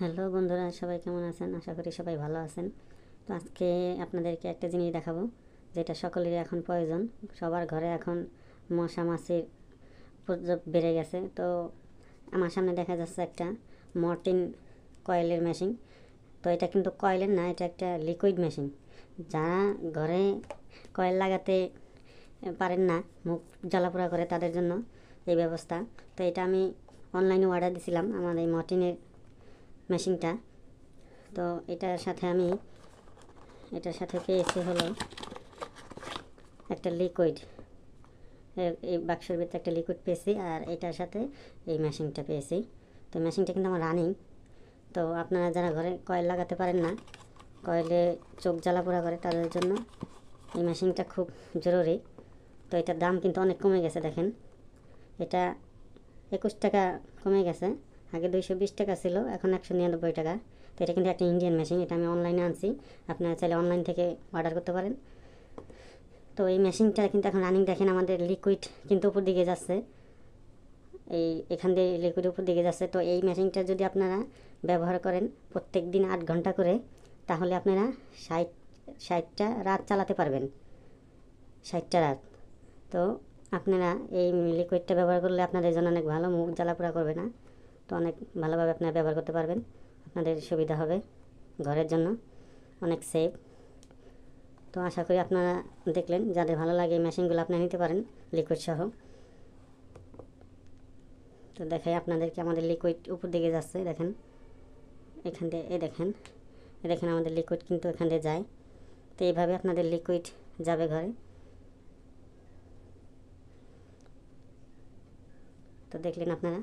Hello বন্ধুরা, সবাই কেমন আছেন? আশা করি সবাই ভালো আছেন। তো আজকে আপনাদেরকে একটা জিনিস দেখাবো যেটা সকলেরই এখন প্রয়োজন। সবার ঘরে এখন মশা মাছির উপদ্রব বেড়ে গেছে। তো আমার সামনে দেখা যাচ্ছে একটা মর্টিন কয়েলের মেশিন। তো এটা কিন্তু কয়েলের না, এটা একটা লিকুইড মেশিন। যারা ঘরে কয়েল লাগাতে পারেন না, মুখ জ্বালাপোড়া করে, তাদের জন্য এই ব্যবস্থা। তো এটা আমি অনলাইনে অর্ডার দিয়েছিলাম, আমার এই মর্টিনের মেশিনটা। তো এটার সাথে পেয়েছি হলো একটা লিকুইড। এই বাক্সের ভিতরে একটা লিকুইড পেয়েছি, আর এটার সাথে এই মেশিনটা পেয়েছি। তো মেশিনটা কিন্তু আমার রানিং। তো আপনারা যারা ঘরে কয়েল লাগাতে পারেন না, কয়েলে চোখ জ্বালাপোড়া করে, তাদের জন্য এই মেশিনটা খুব জরুরি। তো এটার দাম কিন্তু অনেক কমে গেছে, দেখেন। এটা 21 টাকা কমে গেছে। আগে 220 টাকা ছিল, এখন 199 টাকা। তো এটা কিন্তু একটা ইন্ডিয়ান মেশিন। এটা আমি অনলাইনে আনছি, আপনারা চাইলে অনলাইন থেকে অর্ডার করতে পারেন। তো এই মেশিনটা কিন্তু এখন রানিং, দেখেন আমাদের লিকুইড কিন্তু উপর দিকে যাচ্ছে, এখান দিয়ে লিকুইড উপর দিকে যাচ্ছে। তো এই মেশিনটা যদি আপনারা ব্যবহার করেন প্রত্যেক দিন 8 ঘন্টা করে, তাহলে আপনারা 60টা রাত চালাতে পারবেন, 60টা রাত। তো আপনারা এই লিকুইডটা ব্যবহার করলে আপনাদের জন্য অনেক ভালো, মুখ জ্বালাপোড়া করবে না। তো অনেক ভালোভাবে আপনারা ব্যবহার করতে পারবেন, আপনাদের সুবিধা হবে, ঘরের জন্য অনেক সেফ। তো আশা করি আপনারা দেখলেন, যাদের ভালো লাগে এই মেশিনগুলো আপনারা নিতে পারেন লিকুইড সহ। তো দেখাই আপনাদেরকে, আমাদের লিকুইড উপর দিকে যাচ্ছে, দেখেন এখান দিয়ে, দেখেন আমাদের লিকুইড কিন্তু এখান দিয়ে যায়। তো এইভাবে আপনাদের লিকুইড যাবে ঘরে। তো দেখলেন আপনারা।